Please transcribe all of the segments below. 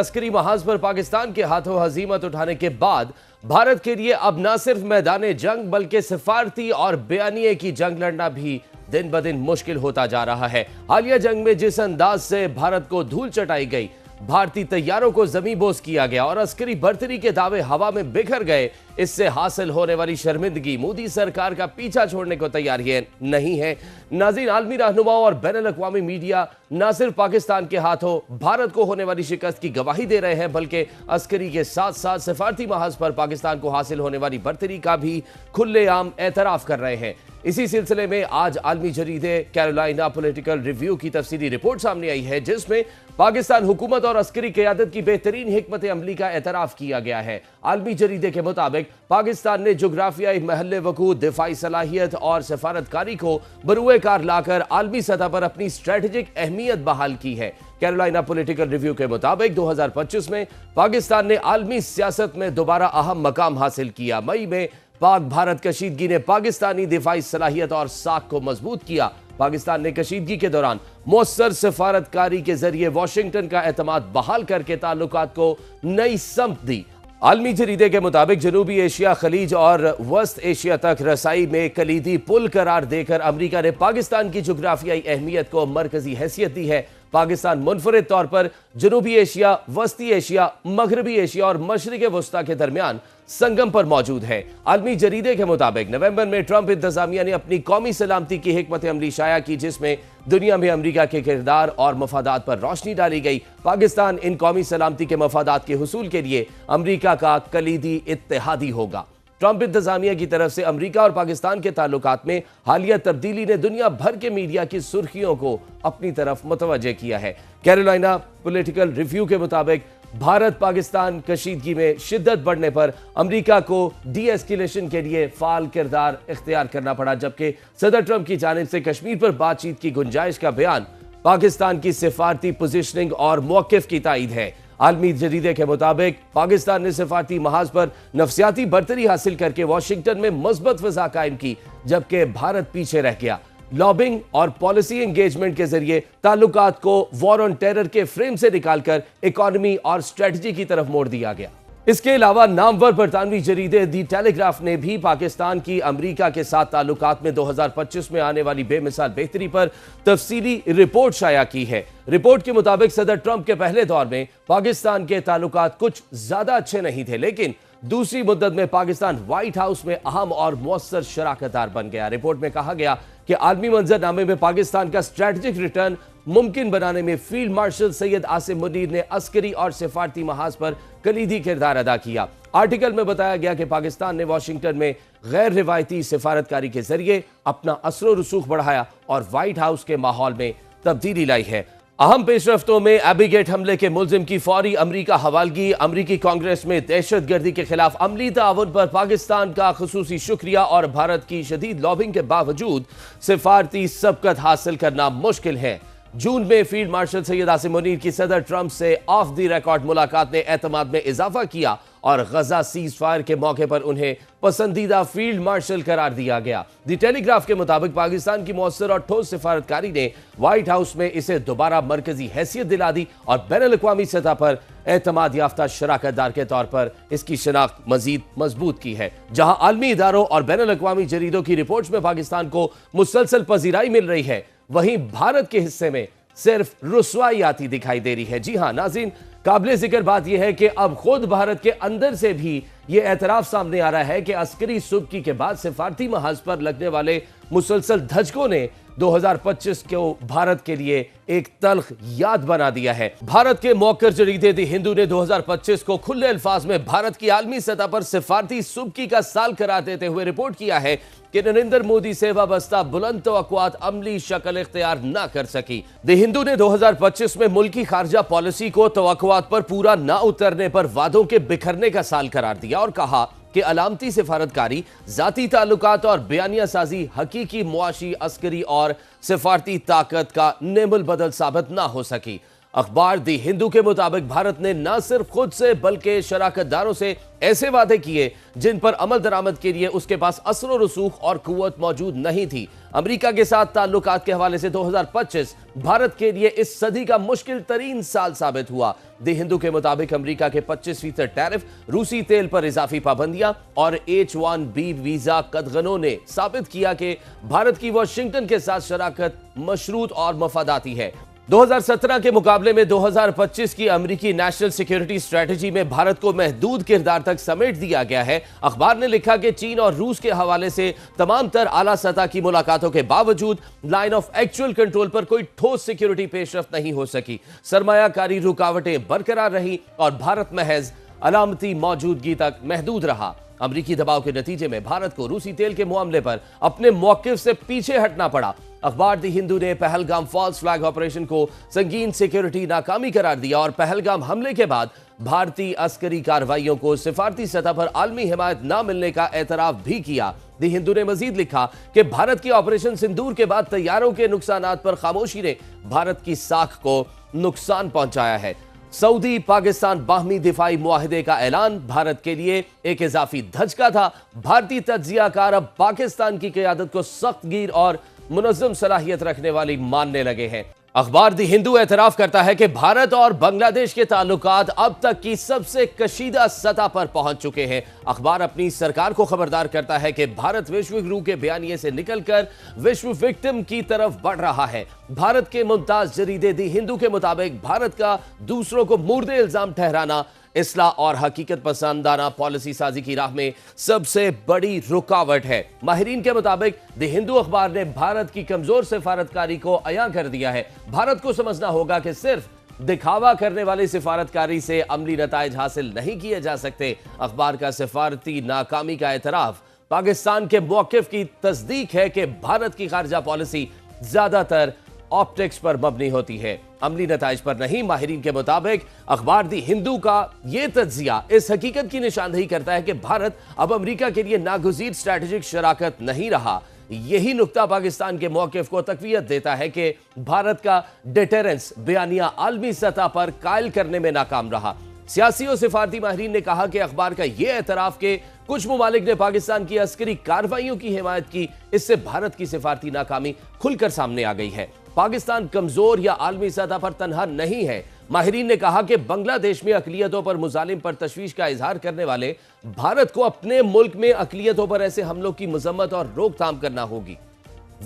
عسکری محاذ پر پاکستان کے ہاتھوں ہزیمت اٹھانے کے بعد بھارت کے لیے اب نہ صرف میدان جنگ بلکہ سفارتی اور بیانیے کی جنگ لڑنا بھی دن بدن مشکل ہوتا جا رہا ہے۔ حالیہ جنگ میں جس انداز سے بھارت کو دھول چٹائی گئی، بھارتی طیاروں کو زمیں بوس کیا گیا اور عسکری برتری کے دعوے ہوا میں بکھر گئے، اس سے حاصل ہونے والی شرمندگی مودی سرکار کا پیچھا چھوڑنے کو تیار نہیں ہے۔ ناظرین، عالمی رہنماؤں اور بین الاقوامی میڈیا نہ صرف پاکستان کے ہاتھوں بھارت کو ہونے والی شکست کی گواہی دے رہے ہیں بلکہ عسکری کے ساتھ ساتھ سفارتی محاذ پر پاکستان کو حاصل ہونے والی برتری کا بھی کھلے عام اعتراف کر رہے ہیں۔ اسی سلسلے میں آج عالمی جریدے کیرولائنا پولیٹیکل ریویو کی تفصیلی رپورٹ سامنے آئی ہے، جس میں پاکستان حکومت اور عسکری قیادت کی بہترین حکمت عملی کا اعتراف کیا گیا ہے۔ عالمی جریدے کے مطابق پاکستان نے جغرافیائی محل وقوع، دفاعی صلاحیت اور سفارتکاری کو بروئے کار لا کر عالمی سطح پر اپنی اسٹریٹجک اہمیت بحال کی ہے۔ کیرولائنا پولیٹیکل ریویو کے مطابق 2025 میں پاکستان نے عالمی سیاست میں دوبارہ اہم مقام حاصل کیا۔ مئی میں پاک بھارت کشیدگی نے پاکستانی دفاعی صلاحیت اور ساکھ کو مضبوط کیا۔ پاکستان نے کشیدگی کے دوران مؤثر سفارتکاری کے ذریعے واشنگٹن کا اعتماد بحال کر کے تعلقات کو نئی سمت دی۔ عالمی جریدے کے مطابق جنوبی ایشیا، خلیج اور وسط ایشیا تک رسائی میں کلیدی پل قرار دے کر امریکہ نے پاکستان کی جغرافیائی اہمیت کو مرکزی حیثیت دی ہے۔ پاکستان منفرد طور پر جنوبی ایشیا، وسطی ایشیا، مغربی ایشیا اور مشرق وسطی کے درمیان سنگم پر موجود ہے۔ عالمی جریدے کے مطابق نومبر میں ٹرمپ انتظامیہ نے اپنی قومی سلامتی کی حکمت عملی شائع کی، جس میں دنیا میں امریکہ کے کردار اور مفادات پر روشنی ڈالی گئی۔ پاکستان ان قومی سلامتی کے مفادات کے حصول کے لیے امریکہ کا کلیدی اتحادی ہوگا۔ ٹرمپ انتظامیہ کی طرف سے امریکہ اور پاکستان کے تعلقات میں حالیہ تبدیلی نے دنیا بھر کے میڈیا کی سرخیوں کو اپنی طرف متوجہ کیا ہے۔ کیرولائنا پولیٹیکل ریویو کے مطابق بھارت پاکستان کشیدگی میں شدت بڑھنے پر امریکہ کو ڈی ایسکیلیشن کے لیے فعال کردار اختیار کرنا پڑا، جبکہ صدر ٹرمپ کی جانب سے کشمیر پر بات چیت کی گنجائش کا بیان پاکستان کی سفارتی پوزیشننگ اور موقف کی تائید ہے۔ عالمی جریدے کے مطابق پاکستان نے سفارتی محاذ پر نفسیاتی برتری حاصل کر کے واشنگٹن میں مثبت فضا قائم کی، جبکہ بھارت پیچھے رہ گیا۔ لابنگ اور پالیسی انگیجمنٹ کے ذریعے تعلقات کو وار آن ٹیرر کے فریم سے نکال کر اکانومی اور اسٹریٹجی کی طرف موڑ دیا گیا۔ اس کے علاوہ نامور برطانوی جریدے دی ٹیلی گراف نے بھی پاکستان کی امریکہ کے ساتھ تعلقات میں 2025 میں آنے والی بے مثال بہتری پر تفصیلی رپورٹ شائع کی ہے۔ رپورٹ کے مطابق صدر ٹرمپ کے پہلے دور میں پاکستان کے تعلقات کچھ زیادہ اچھے نہیں تھے، لیکن دوسری مدت میں پاکستان وائٹ ہاؤس میں اہم اور مؤثر شراکت دار بن گیا۔ رپورٹ میں کہا گیا کہ عالمی منظرنامے میں پاکستان کا اسٹریٹجک ریٹرن ممکن بنانے میں فیلڈ مارشل سید عاصم منیر نے عسکری اور سفارتی محاذ پر کلیدی کردار ادا کیا۔ آرٹیکل میں بتایا گیا کہ پاکستان نے واشنگٹن میں غیر روایتی سفارتکاری کے ذریعے اپنا اثر و رسوخ بڑھایا اور وائٹ ہاؤس کے ماحول میں تبدیلی لائی ہے۔ اہم پیش رفتوں میں ایبی گیٹ حملے کے ملزم کی فوری امریکہ حوالگی، امریکی کانگریس میں دہشت گردی کے خلاف عملی تعاون پر پاکستان کا خصوصی شکریہ اور بھارت کی شدید لابنگ کے باوجود سفارتی سبقت حاصل کرنا مشکل ہے۔ جون میں فیلڈ مارشل سید عاصم منیر کی صدر ٹرمپ سے آف دی ریکارڈ ملاقات نے اعتماد میں اضافہ کیا اور غزہ سیز فائر کے موقع پر انہیں پسندیدہ فیلڈ مارشل قرار دیا گیا۔ دی ٹیلی گراف کے مطابق پاکستان کی مؤثر اور ٹھوس سفارتکاری نے وائٹ ہاؤس میں اسے دوبارہ مرکزی حیثیت دلا دی اور بین الاقوامی سطح پر اعتماد یافتہ شراکت دار کے طور پر اس کی شناخت مزید مضبوط کی ہے۔ جہاں عالمی اداروں اور بین الاقوامی جریدوں کی رپورٹس میں پاکستان کو مسلسل پذیرائی مل رہی ہے، وہیں بھارت کے حصے میں صرف رسوائی آتی دکھائی دے رہی ہے۔ جی ہاں ناظرین، قابل ذکر بات یہ ہے کہ اب خود بھارت کے اندر سے بھی یہ اعتراف سامنے آ رہا ہے کہ عسکری سبکی کے بعد سفارتی محاذ پر لگنے والے مسلسل دھچکوں نے 2025 کو بھارت کے لیے ایک تلخ یاد بنا دیا ہے۔ بھارت کے موقر جریدے دی ہندو نے 2025 کو کھلے الفاظ میں بھارت کی عالمی سطح پر سفارتی سبکی کا سال قرار دیتے ہوئے رپورٹ کیا ہے کہ نریندر مودی سے وابستہ بلند توقعات عملی شکل اختیار نہ کر سکی۔ دی ہندو نے 2025 میں ملکی خارجہ پالیسی کو توقعات پر پورا نہ اترنے پر وعدوں کے بکھرنے کا سال قرار دیا اور کہا کہ علامتی سفارتکاری، ذاتی تعلقات اور بیانیہ سازی حقیقی معاشی، عسکری اور سفارتی طاقت کا نعم البدل ثابت نہ ہو سکی۔ اخبار دی ہندو کے مطابق بھارت نے نہ صرف خود سے بلکہ شراکت داروں سے ایسے وعدے کیے جن پر عمل درآمد کے لیے اس کے پاس اثر و رسوخ اور قوت موجود نہیں تھی۔ امریکہ کے ساتھ تعلقات کے حوالے سے 2025 بھارت کے لیے اس صدی کا مشکل ترین سال ثابت ہوا۔ دی ہندو کے مطابق امریکہ کے 25% ٹیرف، روسی تیل پر اضافی پابندیاں اور H-1B ویزا قدغنوں نے ثابت کیا کہ بھارت کی واشنگٹن کے ساتھ شراکت مشروط اور مفاداتی ہے۔ 2017 کے مقابلے میں 2025 کی امریکی نیشنل سیکیورٹی اسٹریٹجی میں بھارت کو محدود کردار تک سمیٹ دیا گیا ہے۔ اخبار نے لکھا کہ چین اور روس کے حوالے سے تمام تر اعلیٰ سطح کی ملاقاتوں کے باوجود لائن آف ایکچوئل کنٹرول پر کوئی ٹھوس سیکیورٹی پیش رفت نہیں ہو سکی۔ سرمایہ کاری رکاوٹیں برقرار رہیں اور بھارت محض علامتی موجودگی تک محدود رہا۔ امریکی دباؤ کے نتیجے میں بھارت کو روسی تیل کے معاملے پر اپنے موقف سے پیچھے ہٹنا پڑا۔ اخبار دی ہندو نے پہلگام فالس فلیگ آپریشن کو سنگین سیکیورٹی ناکامی قرار دیا اور پہلگام حملے کے بعد بھارتی عسکری کارروائیوں کو سفارتی سطح پر عالمی حمایت نہ ملنے کا اعتراف بھی کیا۔ دی ہندو نے مزید لکھا کہ بھارت کی آپریشن سندور کے بعد طیاروں کے نقصانات پر خاموشی نے بھارت کی ساکھ کو نقصان پہنچایا ہے۔ سعودی پاکستان باہمی دفاعی معاہدے کا اعلان بھارت کے لیے ایک اضافی دھچکا تھا۔ بھارتی تجزیہ کار اب پاکستان کی قیادت کو سخت گیر اور منظم صلاحیت رکھنے والی ماننے لگے ہیں۔ اخبار دی ہندو اعتراف کرتا ہے کہ بھارت اور بنگلہ دیش کے تعلقات اب تک کی سب سے کشیدہ سطح پر پہنچ چکے ہیں۔ اخبار اپنی سرکار کو خبردار کرتا ہے کہ بھارت وشو گرو کے بیانیے سے نکل کر وشو وکٹم کی طرف بڑھ رہا ہے۔ بھارت کے ممتاز جریدے دی ہندو کے مطابق بھارت کا دوسروں کو مورد الزام ٹھہرانا اصلاح اور حقیقت پسندانہ پالیسی سازی کی راہ میں سب سے بڑی رکاوٹ ہے۔ ماہرین کے مطابق دی ہندو اخبار نے بھارت کی کمزور سفارتکاری کو عیاں کر دیا ہے۔ بھارت کو سمجھنا ہوگا کہ صرف دکھاوا کرنے والی سفارتکاری سے عملی نتائج حاصل نہیں کیے جا سکتے۔ اخبار کا سفارتی ناکامی کا اعتراف پاکستان کے موقف کی تصدیق ہے کہ بھارت کی خارجہ پالیسی زیادہ تر آپٹکس پر مبنی ہوتی ہے، عملی نتائج پر نہیں۔ ماہرین کے مطابق اخبار دی ہندو کا یہ تجزیہ اس حقیقت کی نشاندہی کرتا ہے کہ بھارت اب امریکہ کے لیے ناگزیر اسٹریٹجک شراکت نہیں رہا۔ یہی نقطہ پاکستان کے موقف کو تقویت دیتا ہے کہ بھارت کا ڈیٹرنس بیانیہ عالمی سطح پر قائل کرنے میں ناکام رہا۔ سیاسی اور سفارتی ماہرین نے کہا کہ اخبار کا یہ اعتراف کہ کچھ ممالک نے پاکستان کی عسکری کارروائیوں کی حمایت کی، اس سے بھارت کی سفارتی ناکامی کھل کر سامنے آ گئی ہے۔ پاکستان کمزور یا عالمی سطح پر تنہا نہیں ہے۔ ماہرین نے کہا کہ بنگلہ دیش میں اقلیتوں پر مظالم پر تشویش کا اظہار کرنے والے بھارت کو اپنے ملک میں اقلیتوں پر ایسے حملوں کی مذمت اور روک تھام کرنا ہوگی۔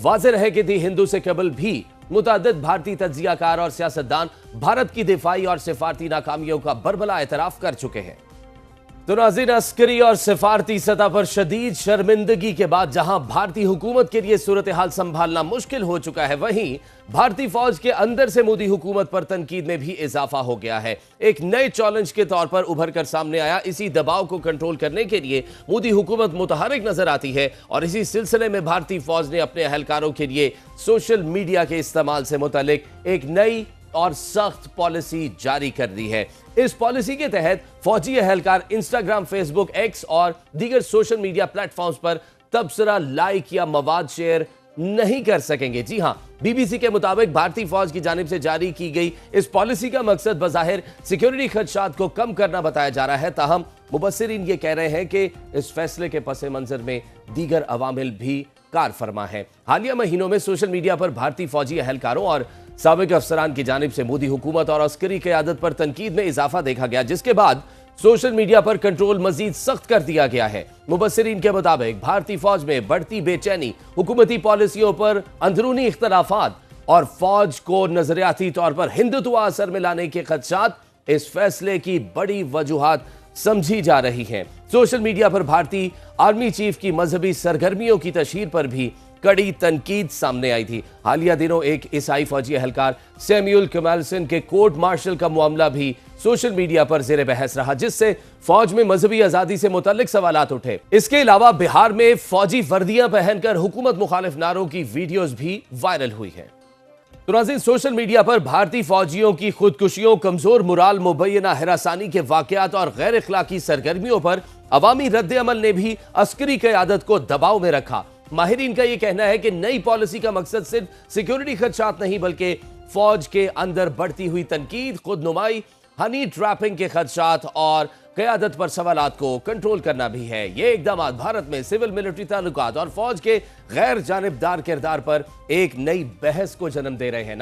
واضح رہے کہ دی ہندو سے قبل بھی متعدد بھارتی تجزیہ کار اور سیاستدان بھارت کی دفاعی اور سفارتی ناکامیوں کا بربلا اعتراف کر چکے ہیں۔ تو ناظرین، عسکری اور سفارتی سطح پر شدید شرمندگی کے بعد جہاں بھارتی حکومت کے لیے صورتحال سنبھالنا مشکل ہو چکا ہے، وہیں بھارتی فوج کے اندر سے مودی حکومت پر تنقید میں بھی اضافہ ہو گیا ہے۔ ایک نئے چیلنج کے طور پر ابھر کر سامنے آیا، اسی دباؤ کو کنٹرول کرنے کے لیے مودی حکومت متحرک نظر آتی ہے اور اسی سلسلے میں بھارتی فوج نے اپنے اہلکاروں کے لیے سوشل میڈیا کے استعمال سے متعلق ایک نئی اور سخت پالیسی جاری کر دی ہے۔ اس پالیسی کے تحت فوجی اہلکار انسٹاگرام، فیس بک، ایکس اور دیگر سوشل میڈیا پلیٹ فارمز پر تبصرہ، لائک یا مواد شیئر نہیں کر سکیں گے۔ جی ہاں، بی بی سی کے مطابق بھارتی فوج کی جانب سے جاری کی گئی اس پالیسی کا مقصد بظاہر سیکیورٹی خدشات کو کم کرنا بتایا جا رہا ہے، تاہم مبصرین یہ کہہ رہے ہیں کہ اس فیصلے کے پس منظر میں دیگر عوامل بھی کار فرما ہیں۔ حالیہ مہینوں میں سوشل میڈیا پر بھارتی فوجی اہلکاروں اور سابق افسران کی جانب سے مودی حکومت اور عسکری قیادت پر تنقید میں اضافہ دیکھا گیا، جس کے بعد سوشل میڈیا پر کنٹرول مزید سخت کر دیا گیا ہے۔ مبصرین کے مطابق بھارتی فوج میں بڑھتی بے چینی، حکومتی پالیسیوں پر اندرونی اختلافات اور فوج کو نظریاتی طور پر ہندوتوا اثر میں لانے کے خدشات اس فیصلے کی بڑی وجوہات سمجھی جا رہی ہیں۔ سوشل میڈیا پر بھارتی آرمی چیف کی مذہبی سرگرمیوں کی تشہیر پر بھی کڑی تنقید سامنے آئی تھی۔ حالیہ دنوں ایک عیسائی فوجی اہلکار سیمیول کمیلسن کے کورٹ مارشل کا معاملہ بھی سوشل میڈیا پر زیر بحث رہا، جس سے فوج میں مذہبی آزادی سے متعلق سوالات اٹھے۔ اس کے علاوہ بہار میں فوجی وردیاں پہن کر حکومت مخالف نعروں کی ویڈیوز بھی وائرل ہوئی ہیں۔ تو ناظرین، سوشل میڈیا پر بھارتی فوجیوں کی خودکشیوں، کمزور مرال، مبینہ ہراسانی کے واقعات اور غیر اخلاقی سرگرمیوں پر عوامی رد عمل نے بھی عسکری قیادت کو دباؤ میں رکھا۔ ماہرین کا یہ کہنا ہے کہ نئی پالیسی کا مقصد صرف سیکیورٹی خدشات نہیں بلکہ فوج کے اندر بڑھتی ہوئی تنقید، خود نمائی، ہنی ٹریپنگ کے خدشات اور قیادت پر سوالات کو کنٹرول کرنا بھی ہے۔ یہ اقدامات بھارت میں سول ملٹری تعلقات اور فوج کے غیر جانبدار کردار پر ایک نئی بحث کو جنم دے رہے ہیں۔